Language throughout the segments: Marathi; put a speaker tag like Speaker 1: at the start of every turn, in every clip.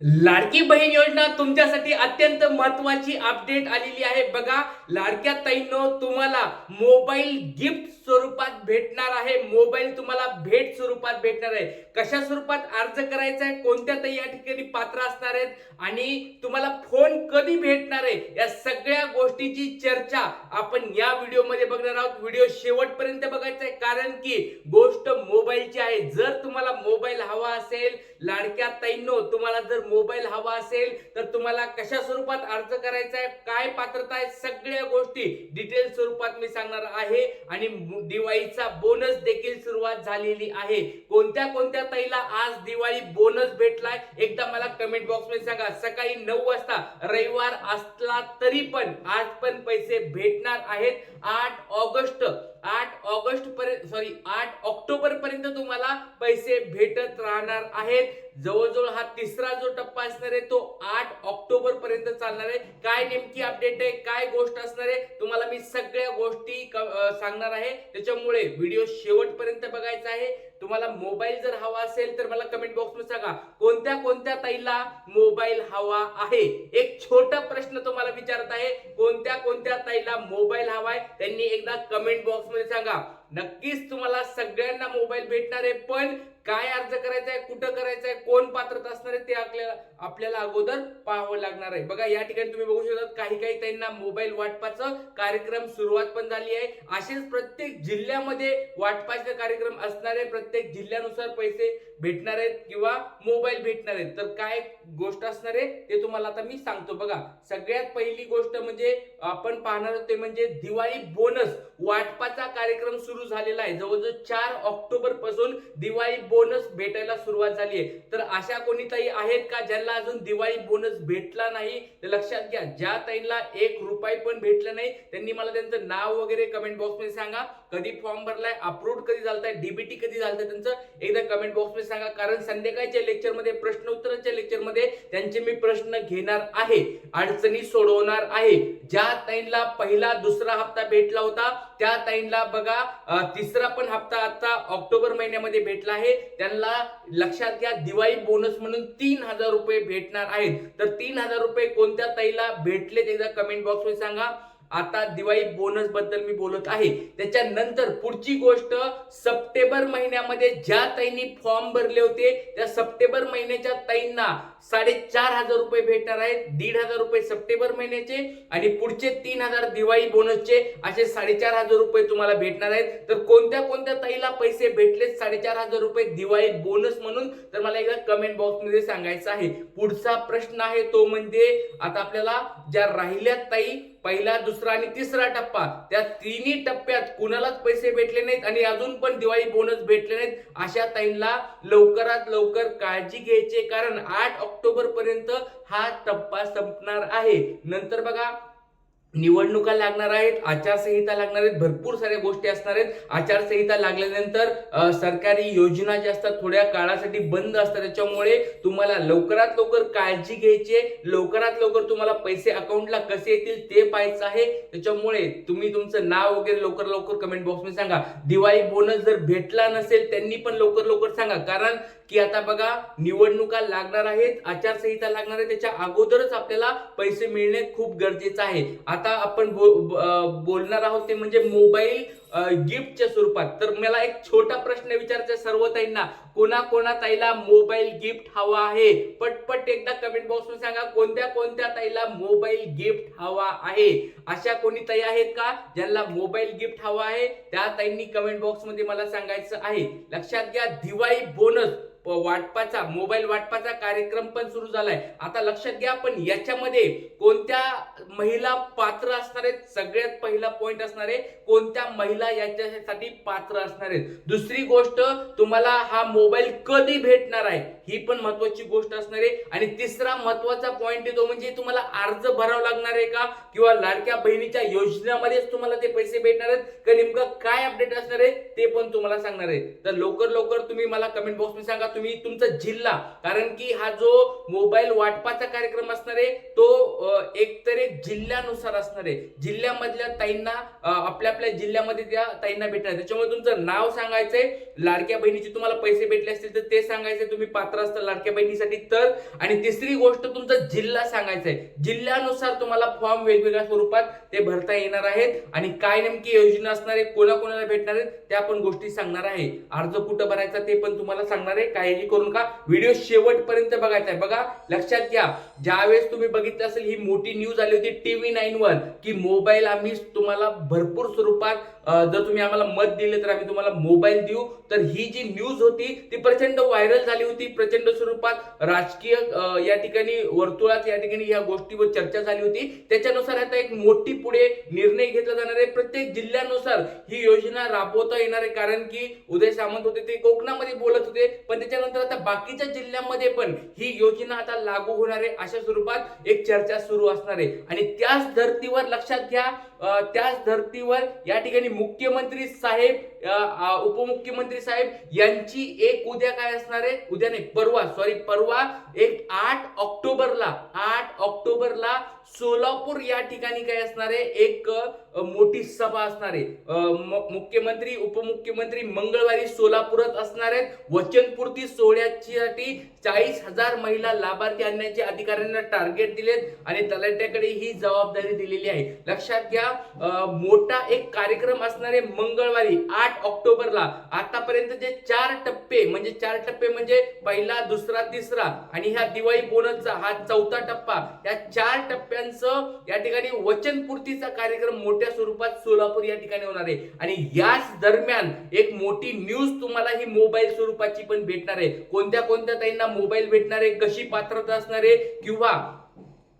Speaker 1: लाडकी बहीण योजना तुमच्यासाठी अत्यंत महत्वाची अपडेट आलेली आहे। बघा, लाडक्या ताईंनो, तुम्हाला मोबाईल गिफ्ट स्वरूपात भेटणार आहे। मोबाईल तुम्हाला भेट स्वरूपात भेटणार आहे। कशा स्वरूपात अर्ज करायचा आहे, कोणत्या ताई या ठिकाणी पात्र असणार आहेत आणि तुम्हाला फोन कधी भेटणार आहे, या सगळ्या गोष्टीची चर्चा आपण या व्हिडिओमध्ये बघणार आहोत। व्हिडिओ शेवटपर्यंत बघायचा आहे, कारण की गोष्ट मोबाईलची आहे। जर तुम्हाला मोबाईल हवा असेल, लाडक्या ताईंनो, तुम्हाला जर मोबाईल हवा असेल तर तुम्हाला कशा स्वरूपात अर्ज करायचा आहे, काय पात्रता आहे, सगळ्या गोष्टी डिटेल स्वरूपात मी सांगणार आहे। आणि दिवाळीचा बोनस देखील सुरुवात झालेली आहे। कोणत्या कोणत्या ताईला आज दिवाळी बोनस भेटलाय एकदा मला कमेंट बॉक्स मध्ये सांगा। सकाळी 9 वाजता, रविवार असला तरी पण आज पण पैसे भेटणार आहेत। 8 ऑक्टोबर पर्यंत तुम्हाला पैसे भेटत राहणार आहेत। जवळजवळ हा तिसरा जो टप्पा असणार आहे तो 8 ऑक्टोबर पर्यंत चालणार आहे। काय नेमकी अपडेट आहे, काय गोष्ट असणार आहे, तुम्हाला मी सगळ्या गोष्टी सांगणार आहे। त्याच्यामुळे व्हिडिओ शेवटपर्यंत बघायचा आहे। तुम्हाला मोबाईल जर हवा असेल तर मला कमेंट बॉक्स मध्ये सांगा कोणत्या कोणत्या ताईला मोबाईल हवा आहे। एक छोटा प्रश्न तुम्हाला विचारत आहे, कोणत्या कोणत्या ताईला मोबाईल हवाय त्यांनी एकदा कमेंट बॉक्स मध्ये सांगा। नक्कीच तुम्हाला सगळ्यांना मोबाईल भेटणार आहे, पण काय अर्ज करायचा आहे, कुठं करायचं आहे, कोण पात्रता असणार आहे ते आपल्याला अगोदर पाहावं लागणार आहे। बघा, या ठिकाणी तुम्ही बघू शकता काही काही ताईंना मोबाईल वाटपाचा कार्यक्रम सुरुवात पण झाली आहे। असेच प्रत्येक जिल्ह्यामध्ये वाटपाचे कार्यक्रम असणार आहे। प्रत्येक जिल्ह्यानुसार पैसे भेटणार आहेत किंवा मोबाईल भेटणार आहेत। तर काय गोष्ट असणार आहे ते तुम्हाला आता मी सांगतो। बघा, सगळ्यात पहिली गोष्ट म्हणजे आपण पाहणार आहोत ते म्हणजे दिवाळी बोनस वाटपाचा कार्यक्रम सुरू झालेला आहे। जवळजवळ 4 ऑक्टोबर पासून दिवाळी बोनस भेटायला सुरुवात झाली आहे। तर अशा कोणी ताई आहेत का ज्यांना अजून दिवाळी बोनस भेटला नाही, तर लक्षात घ्या, ज्या ताईंना 1 रुपया पण भेटला नाही त्यांनी मला त्यांचं नाव वगैरे कमेंट बॉक्स मध्ये सांगा। कधी फॉर्म भरलाय, अप्रूव्ड कधी झालंय, डीबीटी कधी झालंय त्यांचं एकदा कमेंट बॉक्स मध्ये सांगा। कारण संध्याकाळच्या लेक्चर मध्ये, प्रश्न उत्तराच्या लेक्चर मध्ये त्यांचे मी प्रश्न घेणार आहे, अडचणी सोडवणार आहे। ज्या ताईंना पहिला दुसरा हप्ता भेटला होता त्या ताईंना बघा तिसरा पण हप्ता आता ऑक्टोबर महिन्यामध्ये भेटला आहे। त्यांना लक्षात घ्या, दिवाळी बोनस म्हणून 3000 रुपये भेटणार आहेत। तर 3000 रुपये कोणत्या ताईला भेटले एकदा कमेंट बॉक्स मध्ये सांगा। आता दिवाळी बोनस बद्दल मी बोलत आहे। त्याच्यानंतर पुढची गोष्ट, सप्टेंबर महिन्यामध्ये ज्या ताईंनी फॉर्म भरले होते त्या सप्टेंबर महिन्याच्या ताईंना 4500 रुपये भेटणार आहेत। 1500 रुपये सप्टेंबर महिन्याचे आणि पुढचे 3000 दिवाळी बोनसचे, असे 4500 रुपये तुम्हाला भेटणार आहेत। तर कोणत्या कोणत्या ताईला पैसे भेटले 4500 रुपये दिवाळी बोनस म्हणून, तर मला एकदा कमेंट बॉक्स मध्ये सांगायचं आहे। पुढचा प्रश्न आहे तो म्हणजे आता आपल्याला ज्या राहिल्या ताई पहिला, दुसरा आणि तिसरा टप्पा, त्या तिन्ही टप्प्यात कुणालाच पैसे भेटले नाहीत आणि अजून पण दिवाळी बोनस भेटले नाहीत, अशा ताईंना लवकरात लवकर काळजी घ्यायची, कारण 8 ऑक्टोबर पर्यंत हा टप्पा संपणार आहे। नंतर बघा, निवडणुका लागणार आहेत, आचारसंहिता लागणार आहेत, भरपूर साऱ्या गोष्टी असणार आहेत। आचारसंहिता लागल्यानंतर सरकारी योजना ज्या असतात थोड्या काळासाठी बंद असतात, त्याच्यामुळे तुम्हाला लवकरात लवकर काळजी घ्यायची, लवकरात लवकर तुम्हाला पैसे अकाउंटला कसे येतील ते पाहायचं आहे। त्याच्यामुळे तुम्ही तुमचं नाव वगैरे लवकर लवकर कमेंट बॉक्स मध्ये सांगा। दिवाळी बोनस जर भेटला नसेल त्यांनी पण लवकर लवकर सांगा, कारण की आता बघा निवडणुका लागणार आहेत, आचारसंहिता लागणार आहे, त्याच्या अगोदरच आपल्याला पैसे मिळणे खूप गरजेचं आहे। आता आपण बोलणार आहोत ते म्हणजे मोबाईल गिफ्टच्या स्वरूपात। तर मला एक छोटा प्रश्न विचारायचा सर्व ताईंना, कोणा ताईला मोबाईल गिफ्ट हवा आहे पटपट एकदा कमेंट बॉक्स मध्ये सांगा। कोणत्या कोणत्या ताईला मोबाईल गिफ्ट हवा आहे, अशा कोणी ताई आहेत का ज्यांना मोबाईल गिफ्ट हवा आहे, त्या ताईंनी कमेंट बॉक्स मध्ये मला सांगायचं आहे। लक्षात घ्या, दिवाळी बोनस वाटपाचा, मोबाईल वाटपाचा कार्यक्रम पण सुरू झालाय। आता लक्षात घ्या, पण याच्यामध्ये कोणत्या महिला पात्र असणार आहेत, सगळ्यात पहिला पॉइंट असणार आहे कोणत्या महिला याच्यासाठी पात्र असणार आहेत। दुसरी गोष्ट, तुम्हाला हा मोबाईल कधी भेटणार आहे ही पण महत्त्वाची गोष्ट असणार आहे। आणि तिसरा महत्त्वाचा पॉइंट आहे तो म्हणजे तुम्हाला अर्ज भरावा लागणार आहे का, किंवा लाडक्या बहिणीच्या योजनेमध्येच तुम्हाला ते पैसे भेटणार आहेत का, नेमकं काय अपडेट असणार आहे ते पण तुम्हाला सांगणार आहे। तर लवकर लवकर तुम्ही मला कमेंट बॉक्स मध्ये सांगा तुम्ही तुमचा जिल्हा, कारण की हा जो मोबाईल वाटपाचा कार्यक्रम असणार आहे तो एकतर एक जिल्ह्यानुसार असणार आहे। जिल्ह्यामधल्या ताईंना आपल्या आपल्या जिल्ह्यामध्ये त्या ताईंना भेटणार, त्याच्यामुळे तुमचं नाव सांगायचंय, लाडक्या बहिणीचे तुम्हाला पैसे भेटले असतील तर ते सांगायचे, तुम्ही पात्र पात्र असतं लाडक्या बहिणीसाठी तर. आणि तिसरी गोष्ट तुमचा जिल्हा सांगायचा आहे, जिल्ह्यानुसार तुम्हाला फॉर्म वेगवेगळ्या स्वरूपात ते भरता येणार आहेत आणि काय नेमकी योजना असणार आहे, कोणाकोणाला भेटणार आहेत त्या पण गोष्टी सांगणार आहे. अर्ज कुठं भरायचा ते पण तुम्हाला सांगणार आहे. काळजी करू नका, व्हिडिओ शेवटपर्यंत बघायचा आहे. बघा लक्षात घ्या, ज्यावेळेस तुम्ही बघितलं असेल ही मोठी न्यूज आली होती TV9 वर की मोबाईल आम्ही तुम्हाला भरपूर स्वरूपात जर तुम्ही आम्हाला मत दिले तर आम्ही तुम्हाला मोबाईल देऊ, तर ही जी न्यूज होती ती प्रचंड व्हायरल झाली होती. प्रचंड स्वरूपात राजकीय या ठिकाणी वर्तुळात या ठिकाणी या गोष्टीवर चर्चा झाली होती. त्याच्यानुसार आता एक मोठी पुढे निर्णय घेतला जाणार आहे. प्रत्येक जिल्ह्यानुसार ही योजना राबवता येणार आहे, कारण की उदय सामंत होते ते कोकणामध्ये बोलत होते, पण त्याच्यानंतर आता बाकीच्या जिल्ह्यांमध्ये पण ही योजना आता लागू होणार आहे अशा स्वरूपात एक चर्चा सुरू असणार आहे. आणि त्याच धर्तीवर लक्षात घ्या, त्याच धर्तीवर या ठिकाणी मुख्यमंत्री साहेब, उपमुख्यमंत्री साहेब यांची एक उद्या काय असणार आहे, उद्या नाही परवा एक 8 ऑक्टोबरला सोलापूर या ठिकाणी काय असणार आहे, एक मोठी सभा असणार आहे. मुख्यमंत्री उपमुख्यमंत्री मंगळवारी सोलापुरात असणार आहेत. वचनपूर्ती सोहळ्यासाठी 40,000 महिला लाभार्थी आणण्याचे अधिकाऱ्यांना टार्गेट दिलेत आणि तलाठ्याकडे ही जबाबदारी दिलेली आहे. लक्षात घ्या, मोठा एक कार्यक्रम असणार आहे मंगळवारी 8 ऑक्टोबरला. आतापर्यंत जे 4 टप्पे म्हणजे पहिला, दुसरा, तिसरा आणि ह्या दिवाळी बोनसचा हा 4था टप्पा, या 4 टप्प्यांचं या ठिकाणी वचनपूर्तीचा कार्यक्रम मोठ्या स्वरूपात सोलापूर या ठिकाणी होणार आहे. आणि याच दरम्यान एक मोठी न्यूज तुम्हाला ही मोबाईल स्वरूपाची पण भेटणार आहे. कोणत्या ताईंना मोबाईल भेटणार आहे, कशी पात्रता असणार आहे, किंवा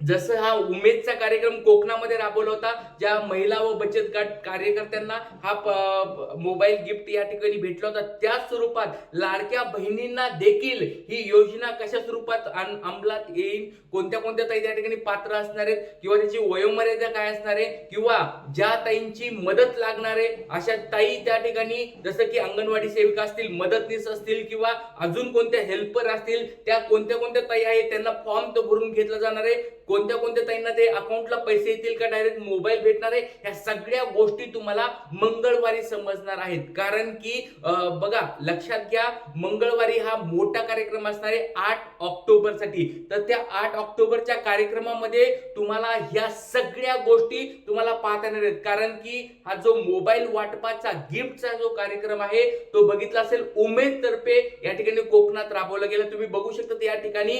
Speaker 1: जसं हा उमेदचा कार्यक्रम कोकणामध्ये राबवला होता, ज्या महिला व बचत गट कार्यकर्त्यांना हा मोबाईल गिफ्ट या ठिकाणी भेटला होता, त्याच स्वरूपात लाडक्या बहिणींना देखील ही योजना कशा स्वरूपात अंमलात येईल, कोणत्या ताई त्या ठिकाणी पात्र असणार आहेत, किंवा त्याची वयोमर्यादा काय असणार आहे, किंवा ज्या ताईंची मदत लागणार आहे अशा ताई त्या ठिकाणी, जसं की अंगणवाडी सेविका असतील, मदतनीस असतील, किंवा अजून कोणत्या हेल्पर असतील, त्या कोणत्या ताई आहेत त्यांना फॉर्म तर भरून घेतला जाणार आहे. कोणत्या ताईंना ते अकाउंटला पैसे येतील का डायरेक्ट मोबाईल भेटणार आहे, ह्या सगळ्या गोष्टी तुम्हाला मंगळवारी समजणार आहेत. कारण की बघा लक्षात घ्या, मंगळवारी हा मोठा कार्यक्रम असणार आहे 8 ऑक्टोबरसाठी. तर त्या 8 ऑक्टोबरच्या कार्यक्रमामध्ये तुम्हाला ह्या सगळ्या गोष्टी तुम्हाला पाहता येणार आहेत. कारण की हा जो मोबाईल वाटपाचा गिफ्टचा जो कार्यक्रम आहे तो बघितला असेल उमेद तर्फे या ठिकाणी कोकणात राबवला गेला. तुम्ही बघू शकता या ठिकाणी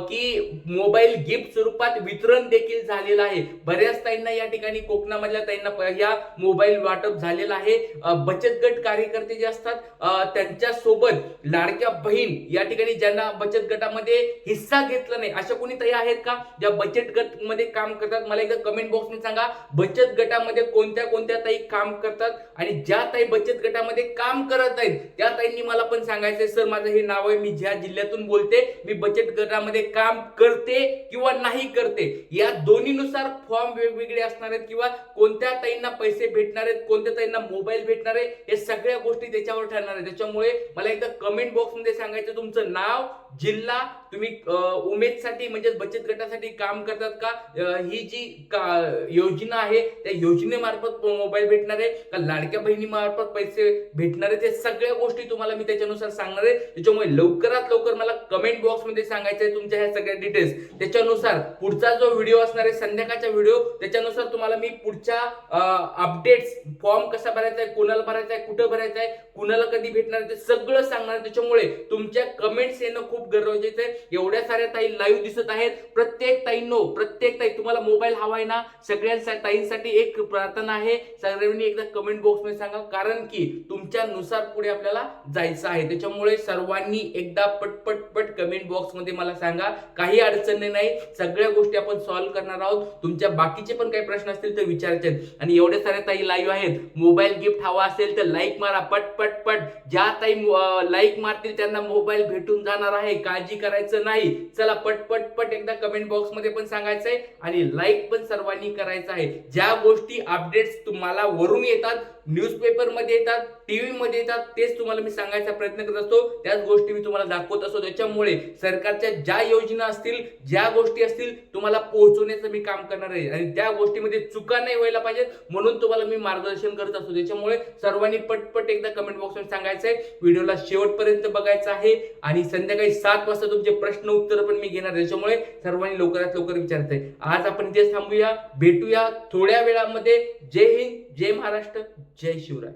Speaker 1: की मोबाईल गिफ्ट स्वरूपात वितरण देखील झालेलं आहे. बऱ्याच ताईंना या ठिकाणी कोकणामधल्या ताईंना या मोबाईल वाटप झालेला आहे. बचत गट कार्यकर्ते जे असतात त्यांच्या सोबत लाडक्या बहीण या ठिकाणी ज्यांना बचत गटामध्ये हिस्सा घेतला नाही अशा कोणी ताई आहेत का ज्या बचत गट मध्ये काम करतात? मला एकदा कमेंट बॉक्स मध्ये सांगा, बचत गटामध्ये कोणत्या ताई काम करतात, आणि ज्या ताई बचत गटामध्ये काम करत आहेत त्या ताईंनी मला पण सांगायचंय, सर माझं हे नाव आहे, मी ज्या जिल्ह्यातून बोलते, मी बचत गटामध्ये काम करते किंवा नाही करते. या दोन्हीनुसार फॉर्म वेगवेगळे असणार आहेत, किंवा कोणत्या ताईंना पैसे भेटणार आहेत, कोणत्या ताईंना मोबाईल भेटणार आहे, हे सगळ्या गोष्टी त्याच्यावर ठरणार आहेत. त्याच्यामुळे मला एकदा कमेंट बॉक्स मध्ये सांगायचं तुमचं नाव, जिल्हा, तुम्ही उमेदसाठी म्हणजे बचत गटासाठी काम करतात का, ही जी योजना आहे त्या योजनेमार्फत मोबाईल भेटणार आहे का, लाडक्या बहिणी मार्फत पैसे भेटणार आहेत, हे सगळ्या गोष्टी तुम्हाला मी त्याच्यानुसार सांगणार आहे. त्याच्यामुळे लवकरात लवकर मला कमेंट बॉक्स मध्ये सांगायचं आहे तुमच्या ह्या सगळ्या डिटेल्स. त्याच्यानुसार पुढचा जो व्हिडिओ असणार आहे संध्याकाळचा व्हिडिओ, त्याच्यानुसार तुम्हाला मी पुढच्या अपडेट्स, फॉर्म कसा भरायचा आहे, कोणाला भरायचा आहे, कुठं भरायचा आहे, कुणाला कधी भेटणार आहे, ते सगळं सांगणार. त्याच्यामुळे तुमच्या कमेंट्स येणं खूप गरजेचं आहे. एवढ्या साऱ्या ताई लाईव्ह दिसत आहेत, प्रत्येक ताई तुम्हाला मोबाईल हवाय ना, सगळ्या ताईंसाठी एक प्रार्थना आहे, सर्वांनी एकदा कमेंट बॉक्स मध्ये सांगा, कारण की तुमच्यानुसार पुढे आपल्याला जायचं आहे. त्याच्यामुळे सर्वांनी एकदा पटपट कमेंट बॉक्स मध्ये मला सांगा, काही अडचण नाही, सगळ्या गोष्टी आपण सॉल्व्ह करणार आहोत. तुमच्या बाकीचे पण काही प्रश्न असतील तर विचारायचे आहेत. आणि एवढ्या साऱ्या ताई लाईव्ह आहेत, मोबाईल गिफ्ट हवा असेल तर लाईक मारा पटपट. ज्या ताई लाईक मारतील त्यांना मोबाईल भेटून जाणार आहे, काळजी करायचं नाही. चला पटपट एकदा कमेंट बॉक्स मध्ये पण सांगायचंय आणि लाईक पण सर्वांनी करायचं आहे. ज्या गोष्टी अपडेट्स तुम्हाला वरून येतात न्यूजपेपर मध्ये येतात, टीव्ही मध्ये येतात, तेच तुम्हाला मी सांगायचा प्रयत्न करत असतो, त्याच गोष्टी मी तुम्हाला दाखवत असतो. त्याच्यामुळे सरकारच्या ज्या योजना असतील, ज्या गोष्टी असतील, तुम्हाला पोहोचवण्याचं मी काम करणार आहे आणि त्या गोष्टीमध्ये चुका नाही व्हायला पाहिजेत म्हणून तुम्हाला मी मार्गदर्शन करत असतो. त्याच्यामुळे सर्वांनी पटपट एकदा कमेंट बॉक्समध्ये सांगायचं आहे, व्हिडिओला शेवटपर्यंत बघायचं आहे आणि संध्याकाळी 7 वाजता तुमचे प्रश्न उत्तर पण मी घेणार. त्याच्यामुळे सर्वांनी लवकरात लवकर विचारायचं आहे. आज आपण इथेच थांबूया, भेटूया थोड्या वेळामध्ये. जय हिंद, जय महाराष्ट्र, जय शिवराय.